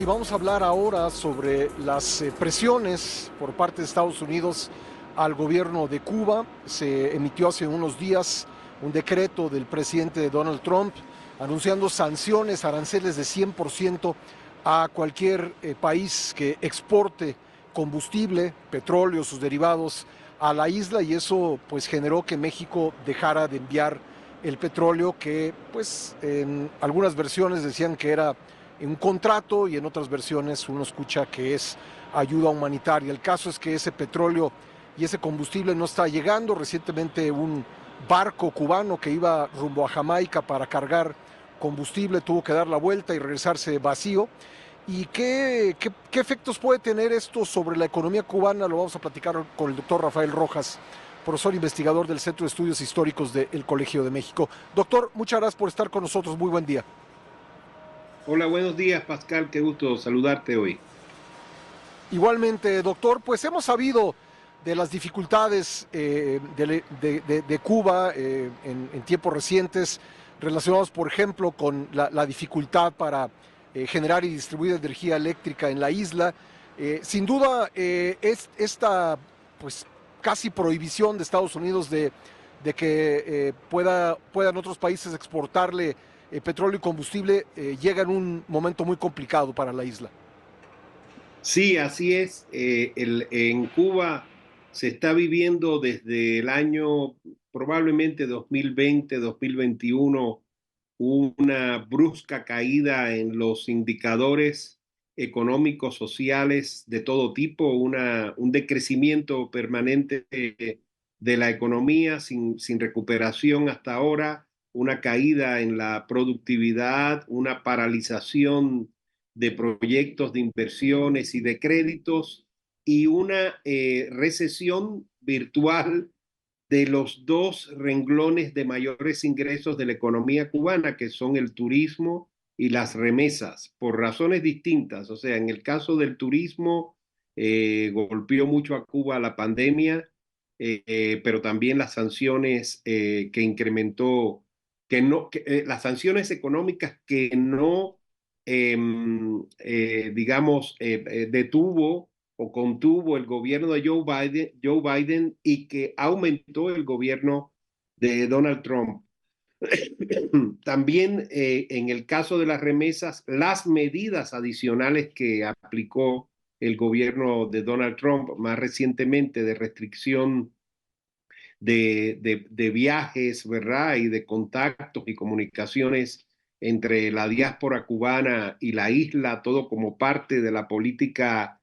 Y vamos a hablar ahora sobre las presiones por parte de Estados Unidos al gobierno de Cuba. Se emitió hace unos días un decreto del presidente Donald Trump anunciando sanciones, aranceles de 100% a cualquier país que exporte combustible, petróleo, sus derivados a la isla, y eso pues generó que México dejara de enviar el petróleo que pues en algunas versiones decían que era un contrato, y en otras versiones uno escucha que es ayuda humanitaria. El caso es que ese petróleo y ese combustible no está llegando. Recientemente un barco cubano que iba rumbo a Jamaica para cargar combustible tuvo que dar la vuelta y regresarse vacío. ¿Y qué efectos puede tener esto sobre la economía cubana? Lo vamos a platicar con el doctor Rafael Rojas, profesor investigador del Centro de Estudios Históricos del Colegio de México. Doctor, muchas gracias por estar con nosotros. Muy buen día. Hola, buenos días, Pascal. Qué gusto saludarte hoy. Igualmente, doctor, pues hemos sabido de las dificultades de Cuba en tiempos recientes, relacionados, por ejemplo, con la dificultad para generar y distribuir energía eléctrica en la isla. Sin duda, es esta pues casi prohibición de Estados Unidos de que puedan otros países exportarle petróleo y combustible llega en un momento muy complicado para la isla. Sí, así es. En Cuba se está viviendo desde el año probablemente 2020, 2021, una brusca caída en los indicadores económicos, sociales de todo tipo, un decrecimiento permanente de la economía sin recuperación hasta ahora, una caída en la productividad, una paralización de proyectos de inversiones y de créditos y una recesión virtual de los dos renglones de mayores ingresos de la economía cubana, que son el turismo y las remesas, por razones distintas. O sea, en el caso del turismo, golpeó mucho a Cuba la pandemia, pero también las sanciones que incrementó, las sanciones económicas que no, digamos, detuvo o contuvo el gobierno de Joe Biden y que aumentó el gobierno de Donald Trump. También en el caso de las remesas, las medidas adicionales que aplicó el gobierno de Donald Trump más recientemente de restricción de viajes, ¿verdad? Y de contactos y comunicaciones entre la diáspora cubana y la isla, todo como parte de la política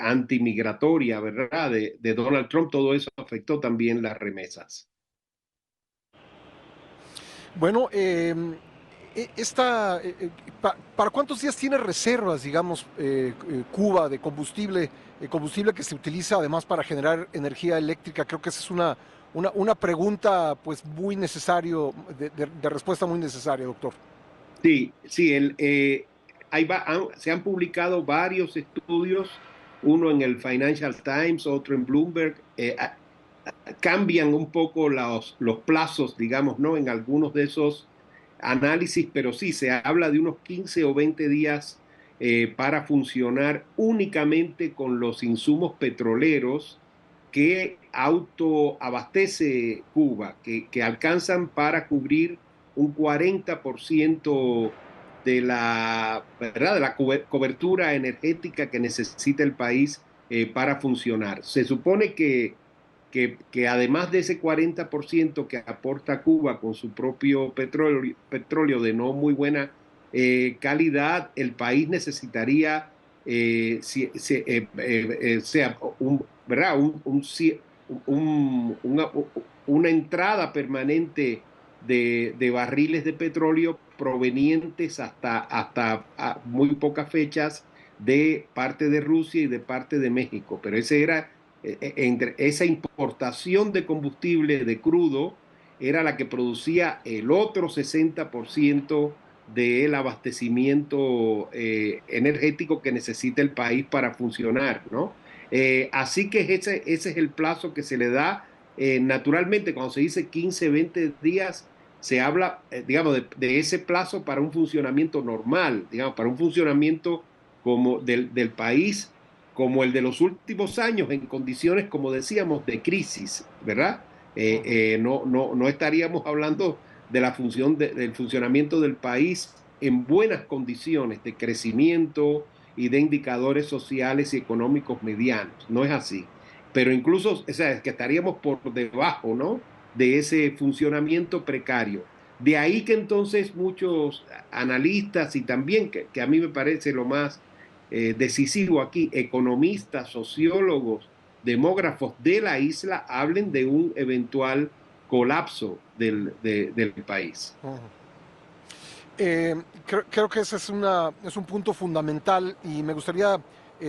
antimigratoria, ¿verdad? De Donald Trump, todo eso afectó también las remesas. Bueno, ¿para cuántos días tiene reservas, digamos, Cuba de combustible, combustible que se utiliza además para generar energía eléctrica? Creo que esa es una pregunta pues muy necesario, de respuesta muy necesaria, doctor. Sí, sí, se han publicado varios estudios, uno en el Financial Times, otro en Bloomberg. Cambian un poco los plazos, digamos, ¿no? En algunos de esos análisis, pero sí, se habla de unos 15 o 20 días para funcionar únicamente con los insumos petroleros que autoabastece Cuba, que alcanzan para cubrir un 40% de la, ¿verdad? De la cobertura energética que necesita el país para funcionar. Se supone que además de ese 40% que aporta Cuba con su propio petróleo de no muy buena calidad, el país necesitaría sea ¿verdad? Una, una entrada permanente de barriles de petróleo provenientes hasta a muy pocas fechas de parte de Rusia y de parte de México. Pero ese era entre esa importación de combustible de crudo era la que producía el otro 60% del abastecimiento energético que necesita el país para funcionar, ¿no? Así que ese es el plazo que se le da. Naturalmente, cuando se dice 15, 20 días, se habla, digamos, de ese plazo para un funcionamiento normal, digamos, para un funcionamiento como del país como el de los últimos años en condiciones, como decíamos, de crisis, ¿verdad? No estaríamos hablando de la función del funcionamiento del país en buenas condiciones de crecimiento y de indicadores sociales y económicos medianos. No es así. Pero incluso, o sea, es que estaríamos por debajo, ¿no? De ese funcionamiento precario. De ahí que entonces muchos analistas y también, que a mí me parece lo más decisivo aquí, economistas, sociólogos, demógrafos de la isla hablen de un eventual colapso del país. Uh -huh. Creo que ese es un punto fundamental y me gustaría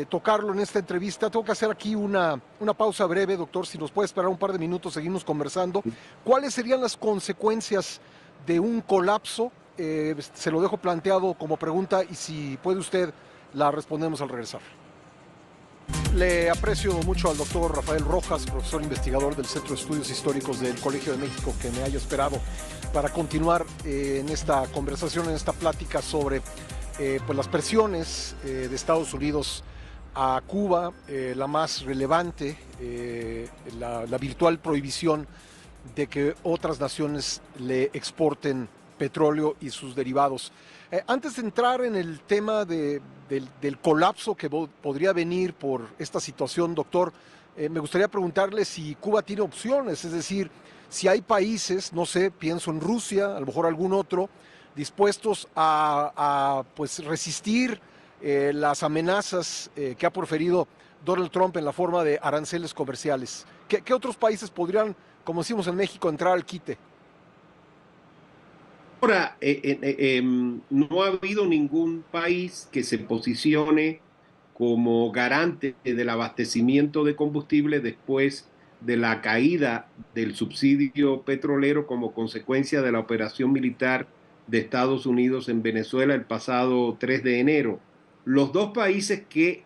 tocarlo en esta entrevista. Tengo que hacer aquí una pausa breve, doctor. Si nos puede esperar un par de minutos, seguimos conversando. ¿Cuáles serían las consecuencias de un colapso? Se lo dejo planteado como pregunta y si puede usted, la respondemos al regresar. Le aprecio mucho al doctor Rafael Rojas, profesor investigador del Centro de Estudios Históricos del Colegio de México, que me haya esperado para continuar en esta conversación, en esta plática sobre pues las presiones de Estados Unidos a Cuba, la más relevante, la virtual prohibición de que otras naciones le exporten petróleo y sus derivados. Antes de entrar en el tema del colapso que podría venir por esta situación, doctor, me gustaría preguntarle si Cuba tiene opciones, es decir, si hay países, no sé, pienso en Rusia, a lo mejor algún otro, dispuestos a pues resistir las amenazas que ha proferido Donald Trump en la forma de aranceles comerciales. ¿Qué otros países podrían, como decimos en México, entrar al quite? Ahora, no ha habido ningún país que se posicione como garante del abastecimiento de combustible después de la caída del subsidio petrolero como consecuencia de la operación militar de Estados Unidos en Venezuela el pasado 3 de enero. Los dos países que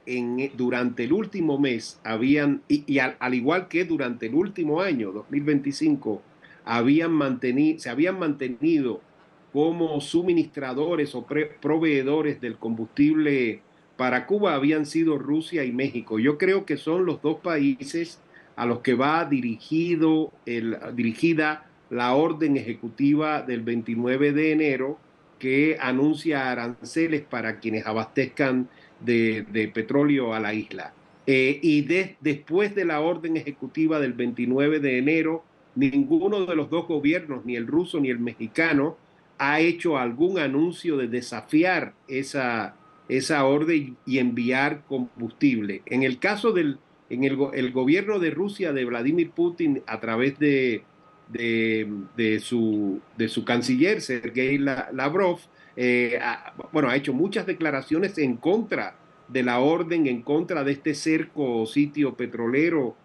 durante el último mes habían, y al igual que durante el último año, 2025, se habían mantenido como suministradores o proveedores del combustible para Cuba habían sido Rusia y México. Yo creo que son los dos países a los que va dirigida la orden ejecutiva del 29 de enero que anuncia aranceles para quienes abastezcan de petróleo a la isla. Después de la orden ejecutiva del 29 de enero, ninguno de los dos gobiernos, ni el ruso ni el mexicano, ha hecho algún anuncio de desafiar esa orden y enviar combustible. En el caso el gobierno de Rusia, de Vladimir Putin, a través de su canciller, Sergei Lavrov, bueno, ha hecho muchas declaraciones en contra de la orden, en contra de este cerco o sitio petrolero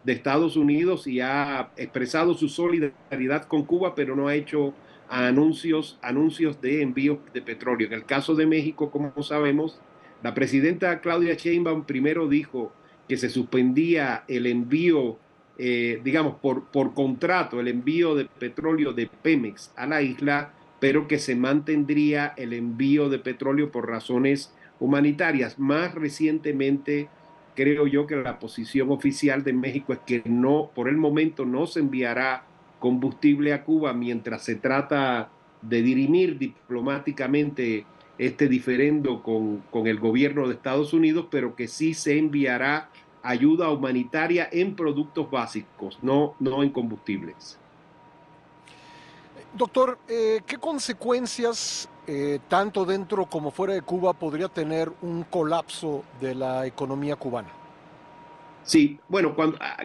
de Estados Unidos y ha expresado su solidaridad con Cuba, pero no ha hecho anuncios de envíos de petróleo. En el caso de México, como sabemos, la presidenta Claudia Sheinbaum primero dijo que se suspendía el envío, digamos, por contrato, el envío de petróleo de Pemex a la isla, pero que se mantendría el envío de petróleo por razones humanitarias. Más recientemente, creo yo que la posición oficial de México es que no, por el momento no se enviará combustible a Cuba mientras se trata de dirimir diplomáticamente este diferendo con el gobierno de Estados Unidos, pero que sí se enviará ayuda humanitaria en productos básicos, no en combustibles. Doctor, ¿qué consecuencias, tanto dentro como fuera de Cuba, podría tener un colapso de la economía cubana? Sí, bueno,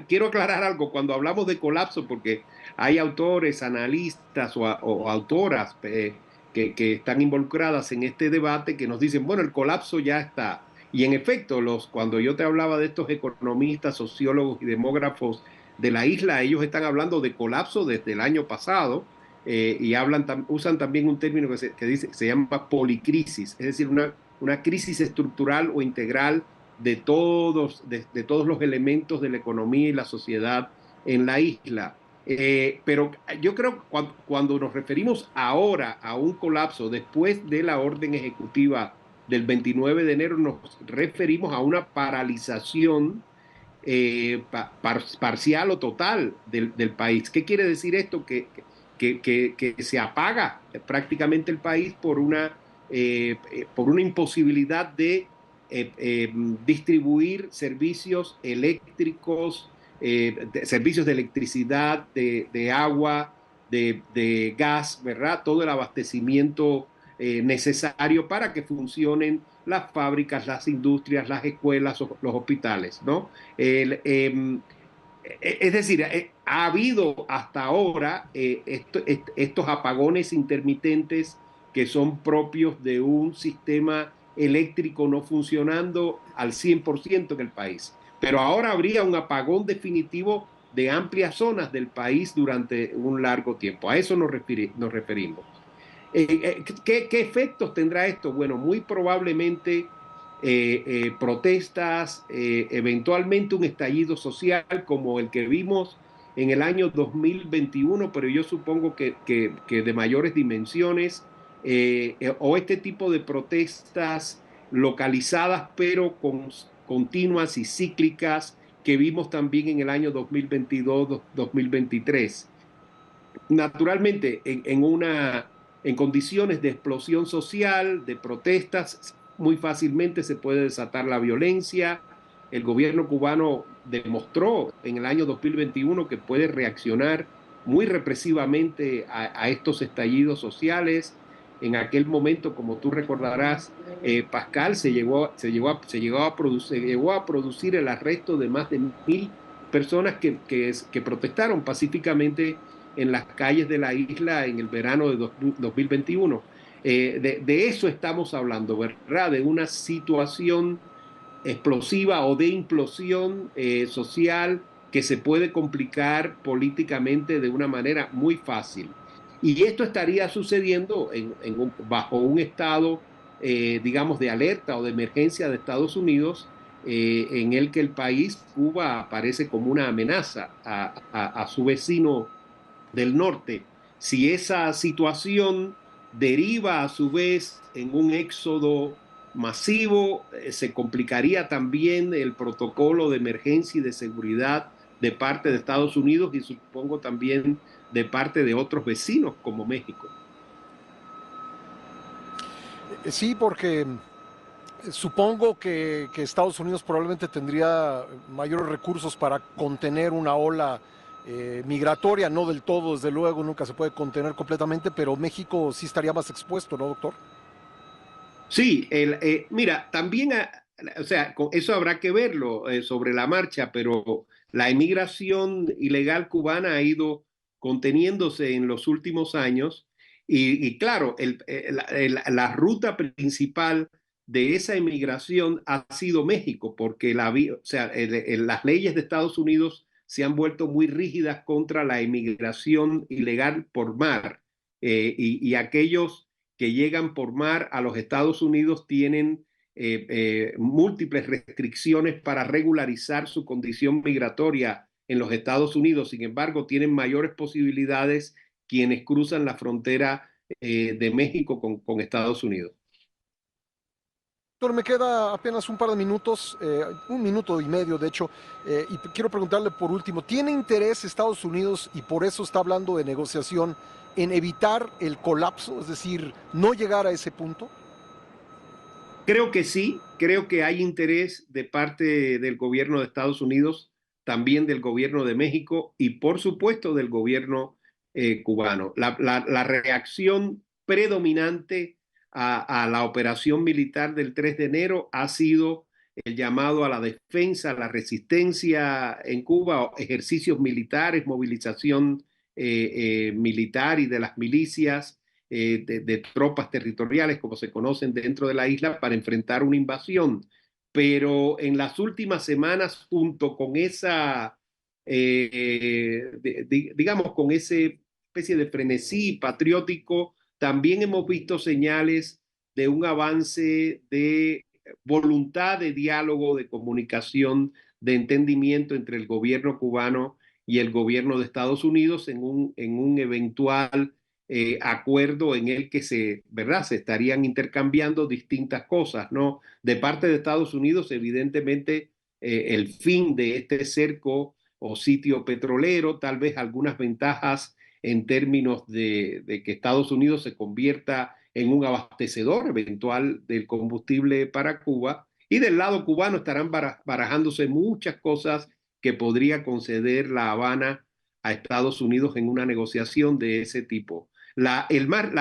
quiero aclarar algo, cuando hablamos de colapso, porque hay autores, analistas o autoras que están involucradas en este debate que nos dicen, bueno, el colapso ya está. Y en efecto, cuando yo te hablaba de estos economistas, sociólogos y demógrafos de la isla, ellos están hablando de colapso desde el año pasado y usan también un término que se llama policrisis, es decir, una crisis estructural o integral de todos los elementos de la economía y la sociedad en la isla. Pero yo creo que cuando nos referimos ahora a un colapso después de la orden ejecutiva del 29 de enero nos referimos a una paralización parcial o total del país. ¿Qué quiere decir esto? Que se apaga prácticamente el país por una imposibilidad de distribuir servicios eléctricos, servicios de electricidad, de agua, de gas, ¿verdad? Todo el abastecimiento necesario para que funcionen las fábricas, las industrias, las escuelas, los hospitales, ¿no? Es decir, ha habido hasta ahora estos apagones intermitentes que son propios de un sistema eléctrico no funcionando al 100% en el país. Pero ahora habría un apagón definitivo de amplias zonas del país durante un largo tiempo. A eso nos referimos. ¿Qué efectos tendrá esto? Bueno, muy probablemente protestas, eventualmente un estallido social como el que vimos en el año 2021, pero yo supongo que de mayores dimensiones, o este tipo de protestas localizadas, pero continuas y cíclicas que vimos también en el año 2022-2023. Naturalmente, en condiciones de explosión social, de protestas, muy fácilmente se puede desatar la violencia. El gobierno cubano demostró en el año 2021 que puede reaccionar muy represivamente a estos estallidos sociales. En aquel momento, como tú recordarás, Pascal se llegó a producir el arresto de más de 1.000 personas que protestaron pacíficamente en las calles de la isla en el verano de 2021. De eso estamos hablando, ¿verdad? De una situación explosiva o de implosión social que se puede complicar políticamente de una manera muy fácil. Y esto estaría sucediendo bajo un estado, digamos, de alerta o de emergencia de Estados Unidos, en el que el país, Cuba, aparece como una amenaza a su vecino del norte. Si esa situación deriva a su vez en un éxodo masivo, se complicaría también el protocolo de emergencia y de seguridad de parte de Estados Unidos y supongo también de parte de otros vecinos como México. Sí, porque supongo que Estados Unidos probablemente tendría mayores recursos para contener una ola migratoria, no del todo, desde luego, nunca se puede contener completamente, pero México sí estaría más expuesto, ¿no, doctor? Sí, mira, también, o sea, eso habrá que verlo sobre la marcha, pero la emigración ilegal cubana ha ido conteniéndose en los últimos años y claro, la ruta principal de esa emigración ha sido México, porque o sea, las leyes de Estados Unidos se han vuelto muy rígidas contra la emigración ilegal por mar y aquellos que llegan por mar a los Estados Unidos tienen múltiples restricciones para regularizar su condición migratoria en los Estados Unidos. Sin embargo, tienen mayores posibilidades quienes cruzan la frontera de México con Estados Unidos. Doctor, me queda apenas un par de minutos, un minuto y medio de hecho, y quiero preguntarle por último, ¿tiene interés Estados Unidos y por eso está hablando de negociación en evitar el colapso, es decir, no llegar a ese punto? Creo que sí, creo que hay interés de parte del gobierno de Estados Unidos, también del gobierno de México y por supuesto del gobierno cubano. La reacción predominante a la operación militar del 3 de enero ha sido el llamado a la defensa, a la resistencia en Cuba, ejercicios militares, movilización militar y de las milicias de tropas territoriales, como se conocen dentro de la isla, para enfrentar una invasión. Pero en las últimas semanas, junto con digamos, con ese especie de frenesí patriótico, también hemos visto señales de un avance de voluntad de diálogo, de comunicación, de entendimiento entre el gobierno cubano y el gobierno de Estados Unidos en un eventual acuerdo en el que ¿verdad? Se estarían intercambiando distintas cosas, ¿no? De parte de Estados Unidos, evidentemente, el fin de este cerco o sitio petrolero, tal vez algunas ventajas en términos de que Estados Unidos se convierta en un abastecedor eventual del combustible para Cuba. Y del lado cubano estarán barajándose muchas cosas que podría conceder La Habana a Estados Unidos en una negociación de ese tipo. La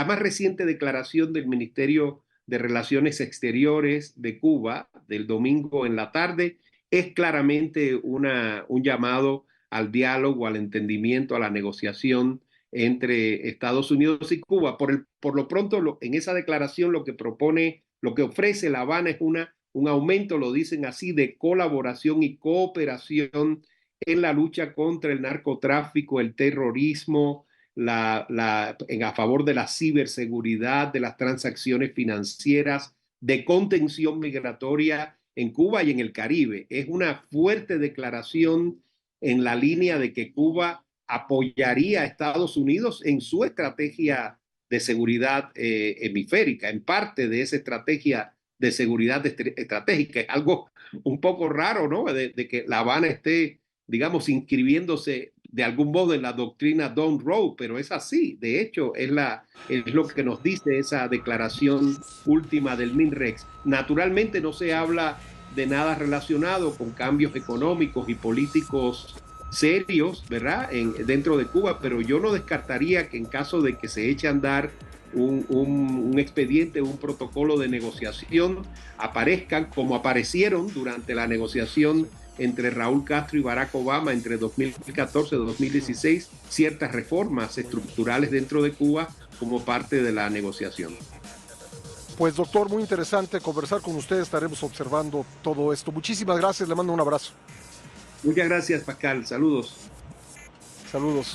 más reciente declaración del Ministerio de Relaciones Exteriores de Cuba del domingo en la tarde es claramente un llamado al diálogo, al entendimiento, a la negociación entre Estados Unidos y Cuba. Por lo pronto, en esa declaración lo que propone, lo que ofrece La Habana es un aumento, lo dicen así, de colaboración y cooperación en la lucha contra el narcotráfico, el terrorismo, a favor de la ciberseguridad, de las transacciones financieras, de contención migratoria en Cuba y en el Caribe. Es una fuerte declaración en la línea de que Cuba apoyaría a Estados Unidos en su estrategia de seguridad hemisférica, en parte de esa estrategia de seguridad estratégica. Es algo un poco raro, ¿no? De que La Habana esté, digamos, inscribiéndose de algún modo en la doctrina Don't Row, pero es así. De hecho, es lo que nos dice esa declaración última del MINREX. Naturalmente no se habla de nada relacionado con cambios económicos y políticos serios, ¿verdad? Dentro de Cuba, pero yo no descartaría que en caso de que se eche a andar un expediente, un protocolo de negociación, aparezcan como aparecieron durante la negociación entre Raúl Castro y Barack Obama entre 2014 y 2016, ciertas reformas estructurales dentro de Cuba como parte de la negociación. Pues doctor, muy interesante conversar con usted, estaremos observando todo esto. Muchísimas gracias, le mando un abrazo. Muchas gracias, Pascal. Saludos. Saludos.